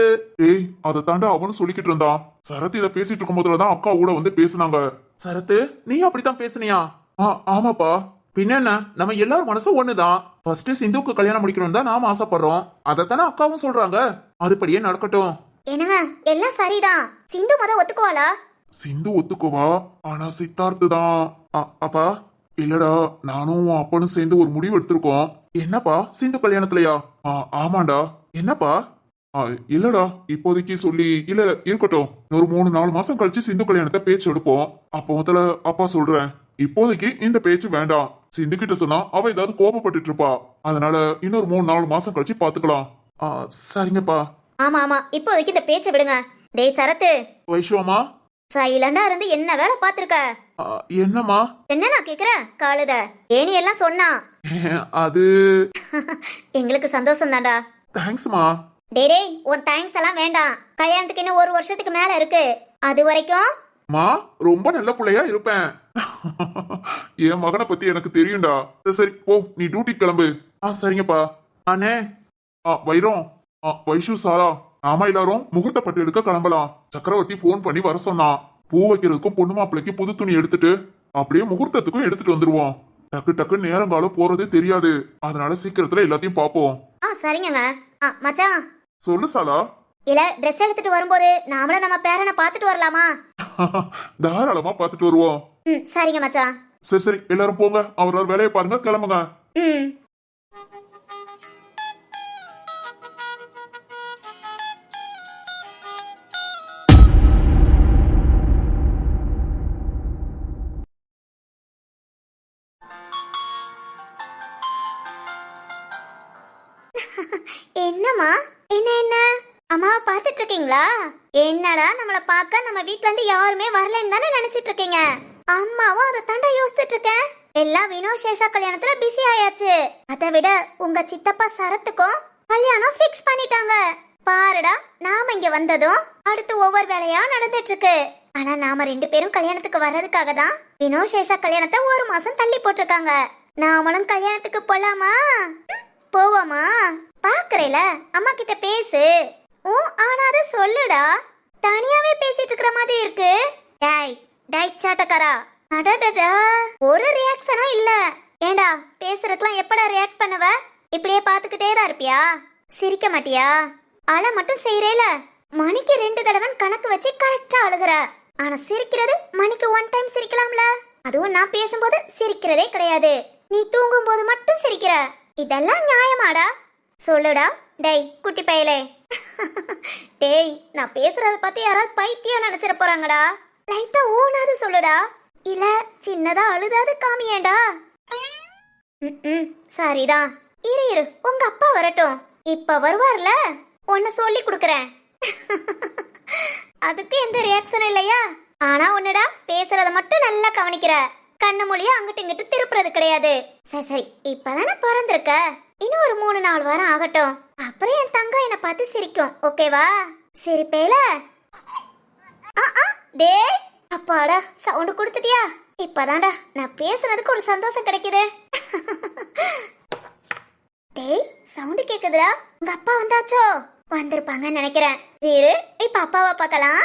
Speaker 3: ஏய், அதை தாண்டா அவனும் சொல்லிக்கிட்டு இருந்தான். சரத்து இதை பேசிட்டு இருக்கும் போதுலதான் அக்கா கூட வந்து பேசுனாங்க.
Speaker 4: சரத்து, நீ அப்படித்தான் பேசுனியா?
Speaker 3: ஆமாப்பா.
Speaker 4: பின்ன என்ன, நம்ம எல்லாரும் மனசும் ஒண்ணுதான். ஃபர்ஸ்ட் சிந்துக்கு கல்யாணம் முடிக்கணும் தான் நாம ஆசைப்படுறோம். அதைத்தானே அக்காவும் சொல்றாங்க. அதுபடியே நடக்கட்டும்.
Speaker 1: என்னங்க, எல்லாம் சரிதான். சிந்து ஒத்துக்குவாளா?
Speaker 3: சிந்து ஒத்துக்குவா, ஆனா சித்தார்த்து தான். அப்பா. இல்லடா, நானும் உன் அப்பனும் சேர்ந்து ஒரு முடிவு எடுத்திருக்கோம்.
Speaker 4: என்னப்பா, சிந்து கல்யாணத்துலயா?
Speaker 3: ஆமாண்டா.
Speaker 4: என்னப்பா?
Speaker 3: இல்லடா, இப்போதைக்கு சொல்லி இல்ல, இருக்கட்டும். ஒரு 3-4 மாசம் கழிச்சு சிந்து கல்யாணத்தை பேச்சு எடுப்போம். அப்போ முதல்ல அப்பா சொல்றேன், இப்போதைக்கு இந்த பேச்சு வேண்டாம். சிந்து கிட்ட சொன்னா அவ ஏதாவது கோபப்பட்டு இருப்பா. அதனால இன்னொரு 3-4 மாசம் கழிச்சு பாத்துக்கலாம்.
Speaker 4: சரிங்கப்பா.
Speaker 1: ஆமா ஆமா, இப்போதைக்கு இந்த பேச்சை விடுங்க. டேய் சரத்து.
Speaker 4: வைஷுவமா?
Speaker 1: சைலண்டா இருந்து என்ன வேலை பாத்துருக்க?
Speaker 4: என்னம்மா?
Speaker 1: என்ன நான் கேக்குறேன், காலுத ஏனி எல்லாம் சொன்னா.
Speaker 4: அது
Speaker 1: எங்களுக்கு சந்தோஷம் தான்டா.
Speaker 4: தேங்க்ஸ்மா.
Speaker 1: டேய், உன் தேங்க்ஸ் எல்லாம் வேண்டாம். கல்யாணத்துக்கு இன்னும் 1 வருஷத்துக்கு மேல இருக்கு. அது வரைக்கும்
Speaker 3: மா ரொம்ப நல்ல பிள்ளையா இருப்பேன். என் மகனை பத்தி எனக்கு தெரியும்டா. சரி போ, நீ டியூட்டி கிளம்பு.
Speaker 4: சரிங்கப்பா. அண்ணே.
Speaker 3: வைரம். வைஷு சாரா, ஆமா எல்லாரும் முகூர்த்த பட்டு எடுக்க கிளம்பலாம். சக்கரவர்த்தி போன் பண்ணி வர சொன்னான். பூ வைக்கிறதுக்கும் பொண்ணு மாப்பிள்ளைக்கு புது துணி எடுத்துட்டு அப்படியே முகூர்த்தத்துக்கும் எடுத்துட்டு வந்துருவோம். டக்கு டக்கு நேரங்காலம் போறதே தெரியாது. அதனால சீக்கிரத்துல எல்லாத்தையும் பாப்போம்.
Speaker 1: சரிங்கங்க. மச்சான்
Speaker 3: சொல்லு சாலா.
Speaker 1: இல்ல ட்ரெஸ் எடுத்துட்டு வரும்போது நாமளும் நம்ம பேரனை பார்த்துட்டு வரலாமா?
Speaker 3: தாராளமா பாத்துட்டு வருவோம்.
Speaker 1: சரிங்க மச்சான்.
Speaker 3: சரி சரி எல்லாரும் போங்க, அவரோட வேலையை பாருங்க, கிளம்புங்க.
Speaker 1: ம் என்னம்மா? என்ன என்ன அம்மாவை பார்த்துட்டு இருக்கீங்களா? என்னடா நம்மள பார்க்க நம்ம வீட்ல இருந்து யாருமே வரலன்னு தானே நினைச்சிட்டு இருக்கீங்க? அம்மாவும் அதை தாண்டா யோசிச்சுட்டு இருக்கேன். எல்லாம் வினோத் சேஷா கல்யாணத்துல பிஸி ஆயாச்சு. அதை விட உங்க சித்தப்பா சரத்துக்கும் கல்யாணம் ஃபிக்ஸ் பண்ணிட்டாங்க. பாருடா, நாம இங்க வந்ததும் அடுத்து ஒவ்வொரு வேலையா நடந்துட்டு இருக்கு. ஆனா நாம 2 பேரும் கல்யாணத்துக்கு வர்றதுக்காக தான் வினோத் சேஷா கல்யாணத்தை 1 மாசம் தள்ளி போட்டிருக்காங்க. நாமளும் கல்யாணத்துக்கு போலாமா? போவோமா? பாக்குறேல, அம்மா கிட்ட பேசு. ஆனாத சொல்லுடா. தனியாவே பேசிட்டு இருக்கிற மாதிரி இருக்கு. டேய் டேய் சாட்டக்காரா, அடடடா ஒரு ரியாக்ஷனும் இல்ல. ஏண்டா பேசுறதுக்குலாம் எப்படா ரியாக்ட் பண்ணுவ? இப்படியே பாத்துக்கிட்டே தான் இருப்பியா? சிரிக்க மாட்டியா? அழ மட்டும் செய்யறேல. மணிக்கு 2 தடவை கணக்கு வச்சு கரெக்டா அழுகுற. ஆனா சிரிக்கிறது மணிக்கு 1 டைம் சிரிக்கலாம்ல. அதுவும் நான் பேசும்போது சிரிக்கிறதே கிடையாது. நீ தூங்கும் போது மட்டும் சிரிக்கிற. இதெல்லாம் நியாயமாடா? சொல்லுடா டேய் குட்டி பயலே. டேய், நான் பேசுறத பத்தி யாராவது பைத்தியம் நினைச்சிட போறாங்கடா. லைட்டா ஊனாது சொல்லுடா. இல்ல சின்னதா அழுதாது காமியேண்டா. சரிதான். இரு உங்க அப்பா வரட்டும். இப்ப வருவார்ல, உன்னை சொல்லி கொடுக்கறேன். அதுக்கு எந்த ரியாக்ஷன் இல்லையா? ஆனா உன்னடா பேசுறத மட்டும் நல்லா கவனிக்கிற. கண்ணு மொழியா அங்கிட்டு இங்கிட்டு திருப்புறது கிடையாது. சரி சரி, இப்பதானே பிறந்திருக்க. இன்னும் ஒரு 3-4 வாரம் ஆகட்டும். அப்புறம் என் தங்கம் என்னை பார்த்து சிரிக்கும். ஓகேவா? சிரிப்பேல. டேய் அப்பாடா, சவுண்ட் கொடுத்துட்டியா? இப்பதான்டா நான் பேசுறதுக்கு ஒரு சந்தோஷம் கிடைக்குது. டேய் சவுண்ட் கேக்குதுடா. உங்க அப்பா வந்தாச்சோ? வந்திருப்பாங்கன்னு நினைக்கிறேன். இரு இப்ப அப்பாவை பார்க்கலாம்.